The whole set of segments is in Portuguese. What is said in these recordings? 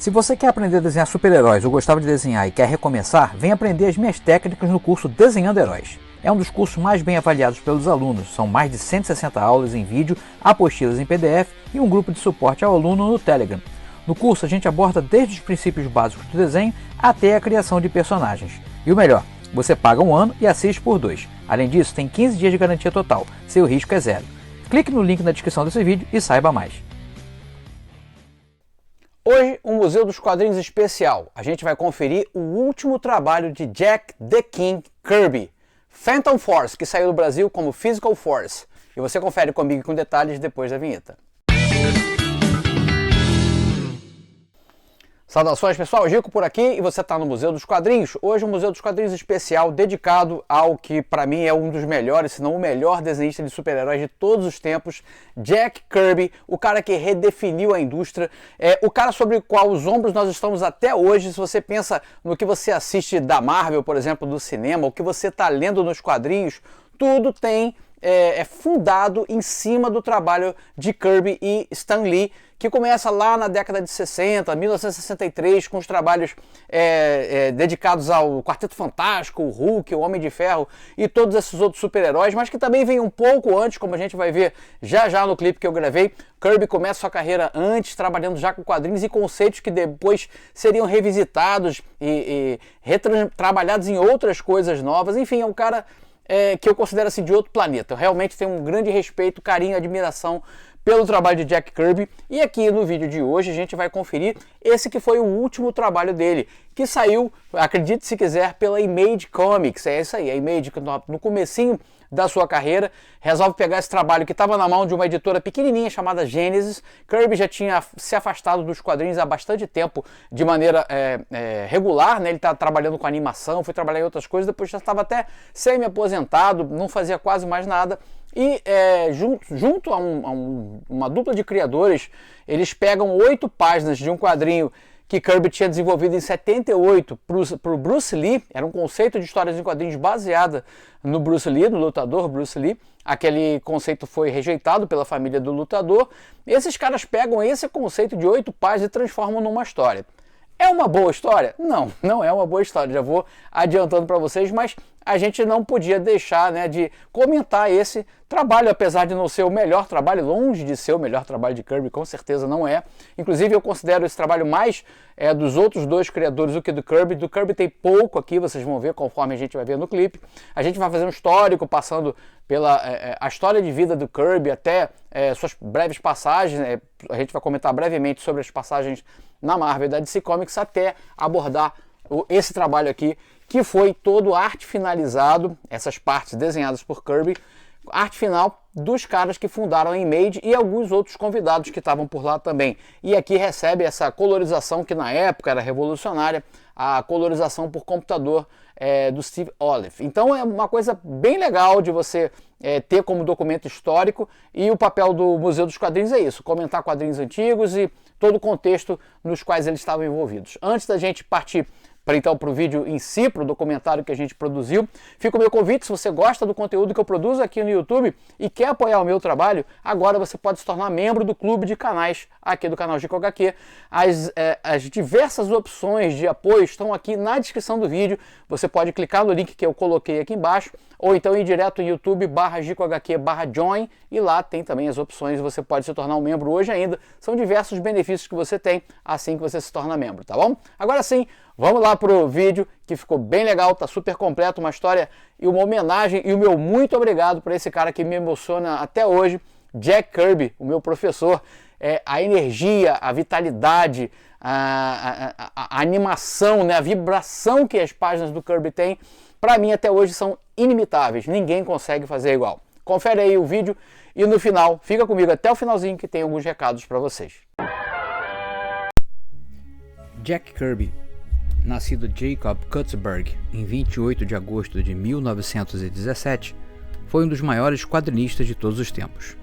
Se você quer aprender a desenhar super-heróis ou gostava de desenhar e quer recomeçar, vem aprender as minhas técnicas no curso Desenhando Heróis. É um dos cursos mais bem avaliados pelos alunos, são mais de 160 aulas em vídeo, apostilas em PDF e um grupo de suporte ao aluno no Telegram. No curso a gente aborda desde os princípios básicos do desenho até a criação de personagens. E o melhor, você paga um ano e assiste por 2. Além disso, tem 15 dias de garantia total, seu risco é zero. Clique no link na descrição desse vídeo e saiba mais. Hoje, um Museu dos Quadrinhos especial. A gente vai conferir o último trabalho de Jack the King Kirby, Phantom Force, que saiu no Brasil como Physical Force. E você confere comigo com detalhes depois da vinheta. Saudações pessoal, Gico por aqui e você está no Museu dos Quadrinhos. Hoje um Museu dos Quadrinhos especial dedicado ao que para mim é um dos melhores, se não o melhor desenhista de super-heróis de todos os tempos, Jack Kirby, o cara que redefiniu a indústria, o cara sobre o qual os ombros nós estamos até hoje. Se você pensa no que você assiste da Marvel, por exemplo, do cinema, o que você está lendo nos quadrinhos, tudo tem fundado em cima do trabalho de Kirby e Stan Lee, que começa lá na década de 60, 1963, com os trabalhos dedicados ao Quarteto Fantástico, o Hulk, o Homem de Ferro e todos esses outros super-heróis, mas que também vem um pouco antes, como a gente vai ver já no clipe que eu gravei. Kirby começa sua carreira antes, trabalhando já com quadrinhos e conceitos que depois seriam revisitados e trabalhados em outras coisas novas. Enfim, é um cara que eu considero assim de outro planeta. Eu realmente tenho um grande respeito, carinho, admiração pelo trabalho de Jack Kirby, e aqui no vídeo de hoje a gente vai conferir esse que foi o último trabalho dele, que saiu, acredite se quiser, pela Image Comics. É isso aí, a Image no comecinho da sua carreira resolve pegar esse trabalho que estava na mão de uma editora pequenininha chamada Genesis. Kirby já tinha se afastado dos quadrinhos há bastante tempo de maneira regular, né? Ele está trabalhando com animação, foi trabalhar em outras coisas, depois já estava até semi-aposentado, não fazia quase mais nada. E junto a uma dupla de criadores, eles pegam 8 páginas de um quadrinho que Kirby tinha desenvolvido em 78 para o Bruce Lee. Era um conceito de histórias em quadrinhos baseada no Bruce Lee, no lutador Bruce Lee. Aquele conceito foi rejeitado pela família do lutador. Esses caras pegam esse conceito de 8 páginas e transformam numa história. É uma boa história? Não, não é uma boa história, já vou adiantando para vocês, mas a gente não podia deixar, né, de comentar esse trabalho, apesar de não ser o melhor trabalho, longe de ser o melhor trabalho de Kirby, com certeza não é. Inclusive eu considero esse trabalho mais dos outros dois criadores do que do Kirby. Do Kirby tem pouco aqui, vocês vão ver conforme a gente vai ver no clipe. A gente vai fazer um histórico passando pela a história de vida do Kirby, até suas breves passagens. A gente vai comentar brevemente sobre as passagens na Marvel e da DC Comics, até abordar esse trabalho aqui, que foi todo arte finalizado, essas partes desenhadas por Kirby, arte final dos caras que fundaram a Image e alguns outros convidados que estavam por lá também. E aqui recebe essa colorização que na época era revolucionária, a colorização por computador do Steve Olive. Então é uma coisa bem legal de você ter como documento histórico, e o papel do Museu dos Quadrinhos é isso, comentar quadrinhos antigos e todo o contexto nos quais eles estavam envolvidos. Antes da gente partir para o vídeo em si, para o documentário que a gente produziu, fica o meu convite. Se você gosta do conteúdo que eu produzo aqui no YouTube e quer apoiar o meu trabalho, agora você pode se tornar membro do clube de canais aqui do canal Gico HQ. As diversas opções de apoio estão aqui na descrição do vídeo. Você pode clicar no link que eu coloquei aqui embaixo, ou então ir direto no YouTube /GicoHQ/join, e lá tem também as opções. Você pode se tornar um membro hoje ainda. São diversos benefícios que você tem assim que você se torna membro, tá bom? Agora sim, vamos lá pro vídeo, que ficou bem legal, tá super completo, uma história e uma homenagem, e o meu muito obrigado para esse cara que me emociona até hoje, Jack Kirby, o meu professor. A energia, a vitalidade, a animação, né, a vibração que as páginas do Kirby têm, para mim até hoje são inimitáveis, ninguém consegue fazer igual. Confere aí o vídeo e no final, fica comigo até o finalzinho que tem alguns recados para vocês. Jack Kirby, nascido Jacob Kutzberg em 28 de agosto de 1917, foi um dos maiores quadrinistas de todos os tempos.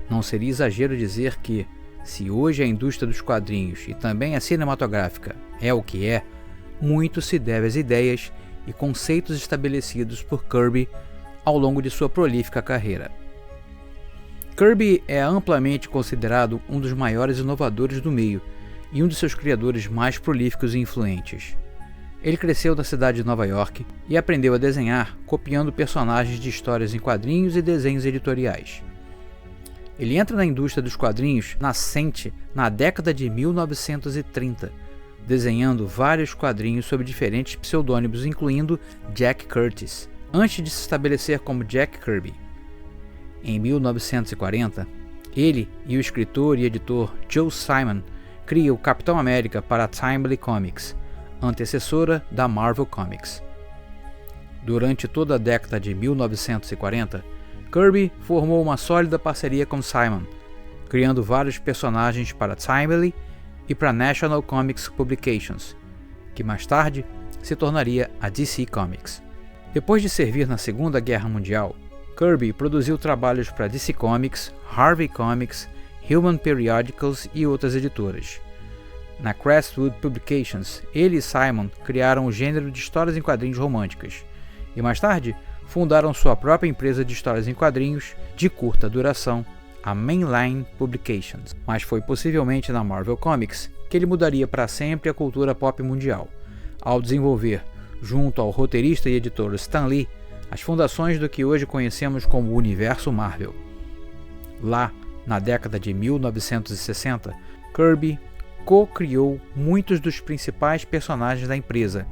Não seria exagero dizer que, se hoje a indústria dos quadrinhos e também a cinematográfica é o que é, muito se deve às ideias e conceitos estabelecidos por Kirby ao longo de sua prolífica carreira. Kirby é amplamente considerado um dos maiores inovadores do meio e um de seus criadores mais prolíficos e influentes. Ele cresceu na cidade de Nova York e aprendeu a desenhar copiando personagens de histórias em quadrinhos e desenhos editoriais. Ele entra na indústria dos quadrinhos nascente na década de 1930, desenhando vários quadrinhos sob diferentes pseudônimos, incluindo Jack Curtis, antes de se estabelecer como Jack Kirby. Em 1940, ele e o escritor e editor Joe Simon criam o Capitão América para a Timely Comics, antecessora da Marvel Comics. Durante toda a década de 1940, Kirby formou uma sólida parceria com Simon, criando vários personagens para Timely e para National Comics Publications, que mais tarde se tornaria a DC Comics. Depois de servir na Segunda Guerra Mundial, Kirby produziu trabalhos para DC Comics, Harvey Comics, Human Periodicals e outras editoras. Na Crestwood Publications, ele e Simon criaram o gênero de histórias em quadrinhos românticas, e mais tarde fundaram sua própria empresa de histórias em quadrinhos de curta duração, a Mainline Publications. Mas foi possivelmente na Marvel Comics que ele mudaria para sempre a cultura pop mundial, ao desenvolver, junto ao roteirista e editor Stan Lee, as fundações do que hoje conhecemos como o Universo Marvel. Lá, na década de 1960, Kirby co-criou muitos dos principais personagens da empresa,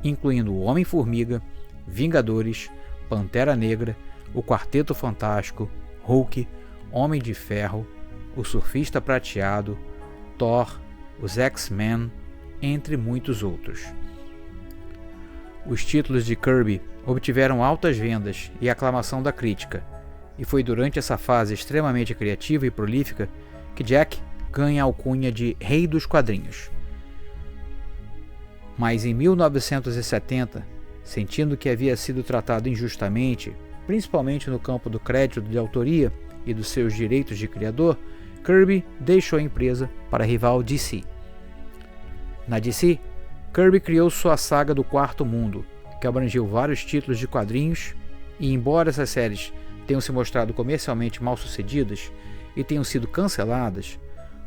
incluindo o Homem-Formiga, Vingadores, Pantera Negra, o Quarteto Fantástico, Hulk, Homem de Ferro, o Surfista Prateado, Thor, os X-Men, entre muitos outros. Os títulos de Kirby obtiveram altas vendas e aclamação da crítica, e foi durante essa fase extremamente criativa e prolífica que Jack ganha a alcunha de Rei dos Quadrinhos. Mas em 1970, sentindo que havia sido tratado injustamente, principalmente no campo do crédito de autoria e dos seus direitos de criador, Kirby deixou a empresa para a rival DC. Na DC, Kirby criou sua saga do Quarto Mundo, que abrangeu vários títulos de quadrinhos, e embora essas séries tenham se mostrado comercialmente mal sucedidas e tenham sido canceladas,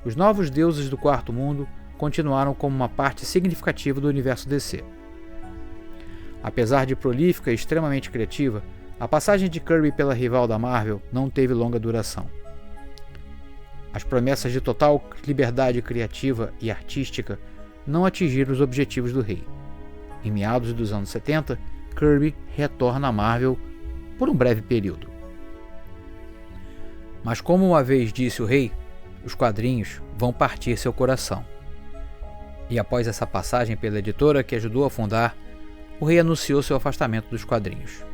os Novos Deuses do Quarto Mundo continuaram como uma parte significativa do universo DC. Apesar de prolífica e extremamente criativa, a passagem de Kirby pela rival da Marvel não teve longa duração. As promessas de total liberdade criativa e artística não atingiram os objetivos do rei. Em meados dos anos 70, Kirby retorna à Marvel por um breve período. Mas como uma vez disse o rei, os quadrinhos vão partir seu coração. E após essa passagem pela editora que ajudou a fundar, o rei anunciou seu afastamento dos quadrinhos.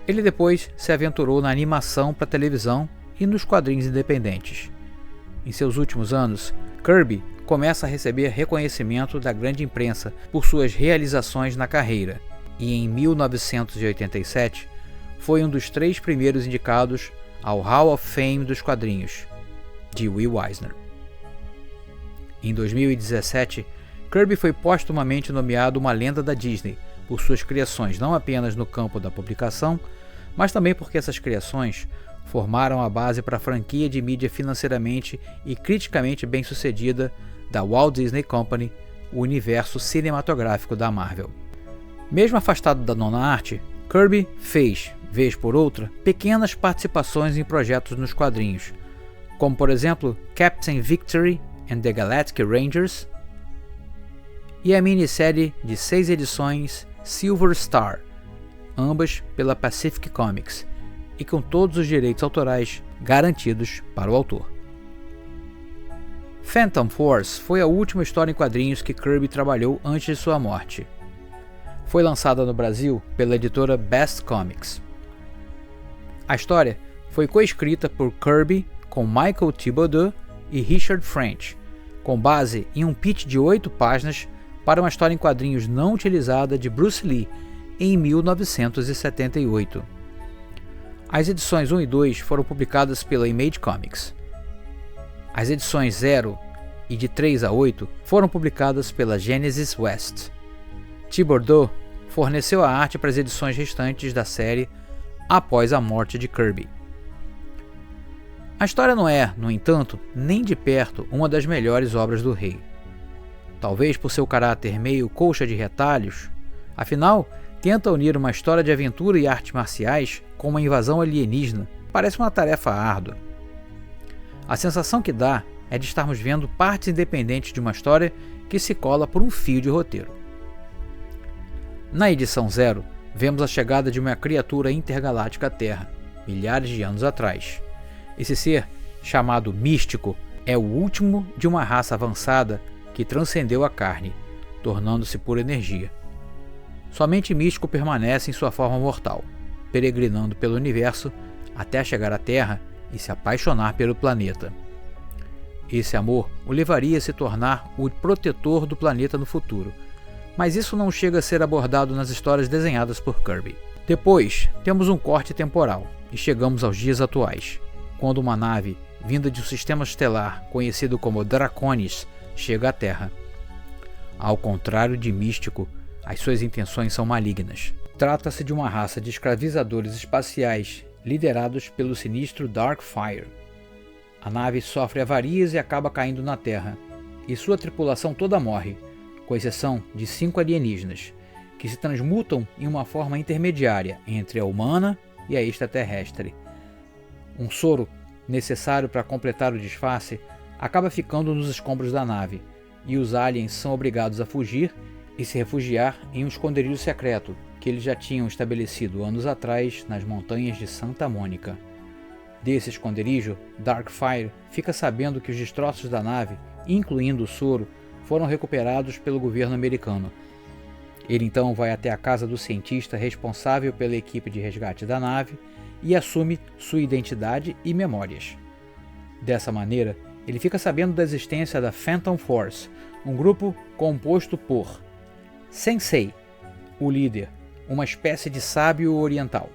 Ele depois se aventurou na animação para televisão e nos quadrinhos independentes. Em seus últimos anos, Kirby começa a receber reconhecimento da grande imprensa por suas realizações na carreira, e em 1987 foi um dos 3 primeiros indicados ao Hall of Fame dos quadrinhos, de Will Eisner. Em 2017, Kirby foi póstumamente nomeado uma lenda da Disney por suas criações não apenas no campo da publicação, mas também porque essas criações formaram a base para a franquia de mídia financeiramente e criticamente bem-sucedida da Walt Disney Company, o universo cinematográfico da Marvel. Mesmo afastado da nona arte, Kirby fez, vez por outra, pequenas participações em projetos nos quadrinhos, como por exemplo Captain Victory and the Galactic Rangers e a minissérie de 6 edições Silver Star, ambas pela Pacific Comics, e com todos os direitos autorais garantidos para o autor. Phantom Force foi a última história em quadrinhos que Kirby trabalhou antes de sua morte. Foi lançada no Brasil pela editora Best Comics. A história foi coescrita por Kirby com Michael Thibodeau e Richard French, com base em um pitch de 8 páginas para uma história em quadrinhos não utilizada de Bruce Lee em 1978. As edições 1 e 2 foram publicadas pela Image Comics. As edições 0 e de 3 a 8 foram publicadas pela Genesis West. Thibodeau forneceu a arte para as edições restantes da série após a morte de Kirby. A história não é, no entanto, nem de perto uma das melhores obras do rei. Talvez por seu caráter meio colcha de retalhos, afinal, tenta unir uma história de aventura e artes marciais com uma invasão alienígena. Parece uma tarefa árdua. A sensação que dá é de estarmos vendo partes independentes de uma história que se cola por um fio de roteiro. Na edição 0, vemos a chegada de uma criatura intergaláctica à Terra, milhares de anos atrás. Esse ser, chamado Místico, é o último de uma raça avançada que transcendeu a carne, tornando-se pura energia. Somente Místico permanece em sua forma mortal, peregrinando pelo universo até chegar à Terra e se apaixonar pelo planeta. Esse amor o levaria a se tornar o protetor do planeta no futuro, mas isso não chega a ser abordado nas histórias desenhadas por Kirby. Depois, temos um corte temporal e chegamos aos dias atuais, quando uma nave vinda de um sistema estelar conhecido como Draconis chega à Terra. Ao contrário de Místico, as suas intenções são malignas. Trata-se de uma raça de escravizadores espaciais liderados pelo sinistro Darkfire. A nave sofre avarias e acaba caindo na Terra, e sua tripulação toda morre, com exceção de 5 alienígenas, que se transmutam em uma forma intermediária entre a humana e a extraterrestre. Um soro, necessário para completar o disfarce, acaba ficando nos escombros da nave, e os aliens são obrigados a fugir e se refugiar em um esconderijo secreto que eles já tinham estabelecido anos atrás nas montanhas de Santa Mônica. Desse esconderijo, Darkfire fica sabendo que os destroços da nave, incluindo o soro, foram recuperados pelo governo americano. Ele então vai até a casa do cientista responsável pela equipe de resgate da nave e assume sua identidade e memórias. Dessa maneira, ele fica sabendo da existência da Phantom Force, um grupo composto por Sensei, o líder, uma espécie de sábio oriental.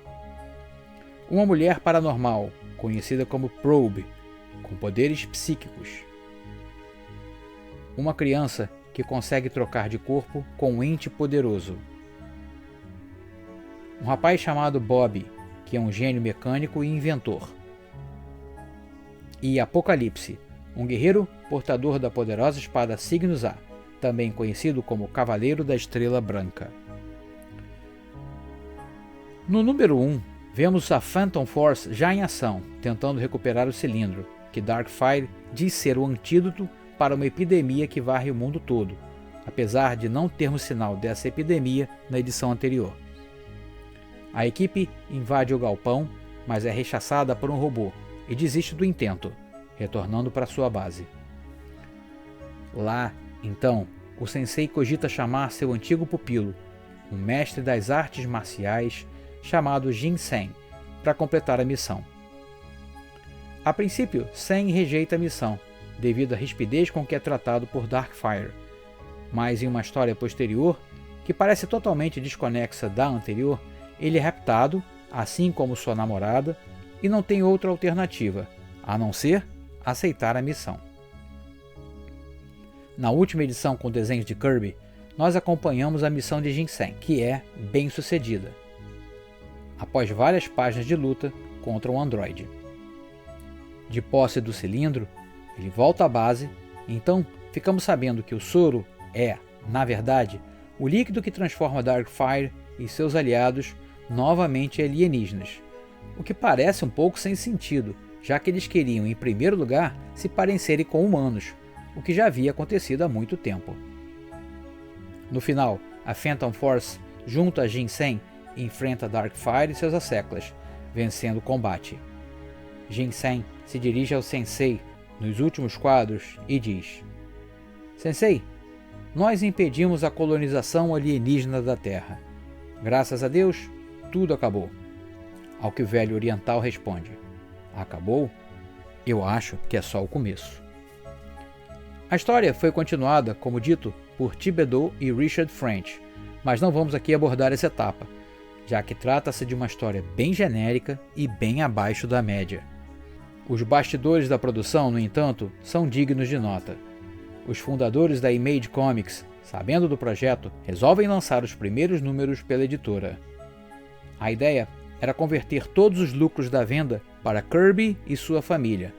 Uma mulher paranormal, conhecida como Probe, com poderes psíquicos. Uma criança que consegue trocar de corpo com um ente poderoso. Um rapaz chamado Bob, que é um gênio mecânico e inventor. E Apocalipse, um guerreiro portador da poderosa espada Cygnus A, também conhecido como Cavaleiro da Estrela Branca. No número 1, vemos a Phantom Force já em ação, tentando recuperar o cilindro, que Darkfire diz ser o antídoto para uma epidemia que varre o mundo todo, apesar de não termos sinal dessa epidemia na edição anterior. A equipe invade o galpão, mas é rechaçada por um robô e desiste do intento, retornando para sua base. Lá, então, o sensei cogita chamar seu antigo pupilo, um mestre das artes marciais chamado Jin Sen, para completar a missão. A princípio, Sen rejeita a missão, devido à rispidez com que é tratado por Darkfire, mas em uma história posterior, que parece totalmente desconexa da anterior, ele é raptado, assim como sua namorada, e não tem outra alternativa, a não ser aceitar a missão. Na última edição com desenhos de Kirby, nós acompanhamos a missão de Jin Sen, que é bem sucedida, após várias páginas de luta contra um androide. De posse do cilindro, ele volta à base, então ficamos sabendo que o soro é, na verdade, o líquido que transforma Darkfire e seus aliados novamente alienígenas, o que parece um pouco sem sentido, já que eles queriam, em primeiro lugar, se parecerem com humanos, o que já havia acontecido há muito tempo. No final, a Phantom Force, junto a Jin Sen, enfrenta Darkfire e seus asseclas, vencendo o combate. Jin Sen se dirige ao Sensei nos últimos quadros e diz: Sensei, nós impedimos a colonização alienígena da Terra. Graças a Deus, tudo acabou. Ao que o velho oriental responde: acabou? Eu acho que é só o começo. A história foi continuada, como dito, por Thibodeau e Richard French, mas não vamos aqui abordar essa etapa, já que trata-se de uma história bem genérica e bem abaixo da média. Os bastidores da produção, no entanto, são dignos de nota. Os fundadores da Image Comics, sabendo do projeto, resolvem lançar os primeiros números pela editora. A ideia era converter todos os lucros da venda para Kirby e sua família.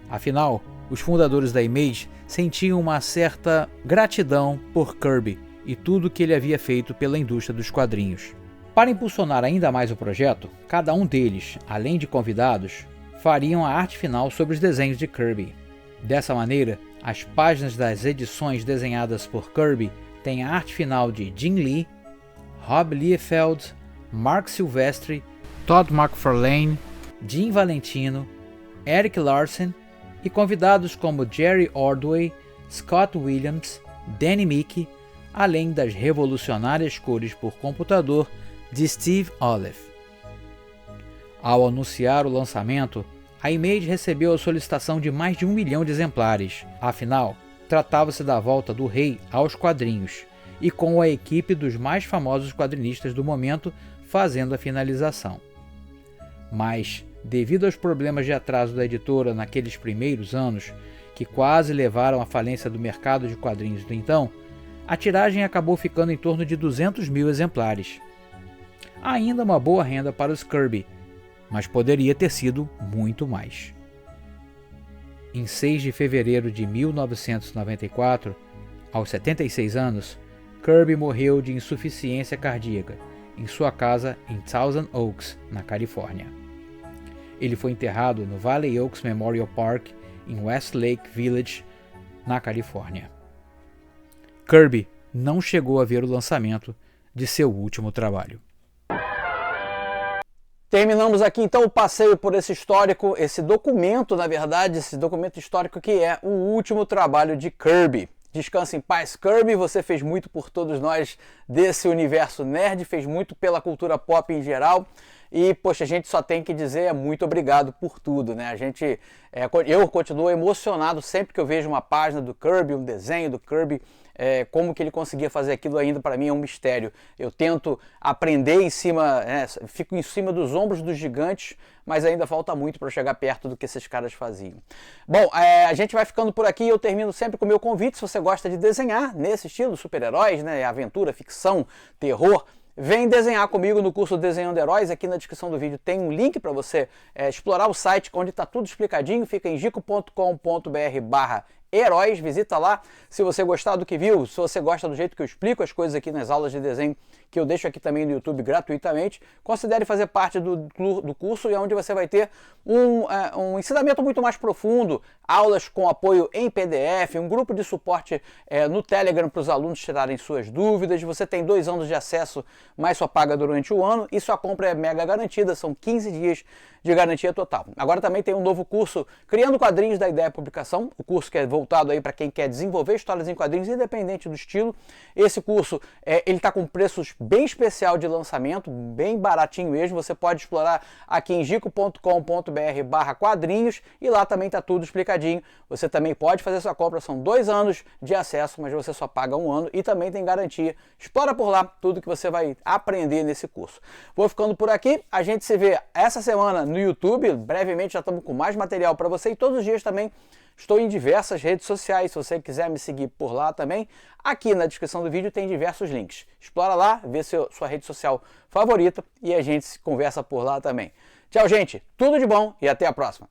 Afinal, os fundadores da Image sentiam uma certa gratidão por Kirby e tudo que ele havia feito pela indústria dos quadrinhos. Para impulsionar ainda mais o projeto, cada um deles, além de convidados, fariam a arte final sobre os desenhos de Kirby. Dessa maneira, as páginas das edições desenhadas por Kirby têm a arte final de Jim Lee, Rob Liefeld, Mark Silvestre, Todd McFarlane, Jim Valentino, Eric Larson e convidados como Jerry Ordway, Scott Williams, Danny Miki, além das revolucionárias cores por computador de Steve Olive. Ao anunciar o lançamento, a Image recebeu a solicitação de mais de 1 milhão de exemplares. Afinal, tratava-se da volta do rei aos quadrinhos, e com a equipe dos mais famosos quadrinistas do momento fazendo a finalização. Mas, devido aos problemas de atraso da editora naqueles primeiros anos, que quase levaram à falência do mercado de quadrinhos do então, a tiragem acabou ficando em torno de 200 mil exemplares. Ainda uma boa renda para os Kirby, mas poderia ter sido muito mais. Em 6 de fevereiro de 1994, aos 76 anos, Kirby morreu de insuficiência cardíaca em sua casa em Thousand Oaks, na Califórnia. Ele foi enterrado no Valley Oaks Memorial Park, em Westlake Village, na Califórnia. Kirby não chegou a ver o lançamento de seu último trabalho. Terminamos aqui então o passeio por esse histórico, esse documento, na verdade, esse documento histórico que é o último trabalho de Kirby. Descanse em paz, Kirby, você fez muito por todos nós desse universo nerd, fez muito pela cultura pop em geral. E, poxa, a gente só tem que dizer muito obrigado por tudo, né? Eu continuo emocionado sempre que eu vejo uma página do Kirby, um desenho do Kirby, como que ele conseguia fazer aquilo ainda para mim é um mistério. Eu tento aprender fico em cima dos ombros dos gigantes, mas ainda falta muito para chegar perto do que esses caras faziam. Bom, a gente vai ficando por aqui, eu termino sempre com o meu convite, se você gosta de desenhar nesse estilo, super-heróis, né? Aventura, ficção, terror, vem desenhar comigo no curso Desenhando Heróis. Aqui na descrição do vídeo tem um link para você explorar o site onde está tudo explicadinho. Fica em gico.com.br/heróis, visita lá. Se você gostar do que viu, se você gosta do jeito que eu explico as coisas aqui nas aulas de desenho, que eu deixo aqui também no YouTube gratuitamente, considere fazer parte do curso, e onde você vai ter um ensinamento muito mais profundo, aulas com apoio em PDF, um grupo de suporte no Telegram para os alunos tirarem suas dúvidas. Você tem 2 anos de acesso, mais sua paga durante o ano, e sua compra é mega garantida, são 15 dias de garantia total. Agora também tem um novo curso, Criando Quadrinhos da Ideia à Publicação, o curso que é voltado aí para quem quer desenvolver histórias em quadrinhos independente do estilo. Esse curso, ele está com preços bem especial de lançamento, bem baratinho mesmo. Você pode explorar aqui em gico.com.br/quadrinhos, e lá também está tudo explicadinho. Você também pode fazer sua compra, são 2 anos de acesso, mas você só paga 1 ano e também tem garantia. Explora por lá tudo que você vai aprender nesse curso. Vou ficando por aqui, a gente se vê essa semana no YouTube, brevemente já estamos com mais material para você, e todos os dias também estou em diversas redes sociais. Se você quiser me seguir por lá também, aqui na descrição do vídeo tem diversos links. Explora lá, vê sua rede social favorita, e a gente se conversa por lá também. Tchau, gente, tudo de bom e até a próxima.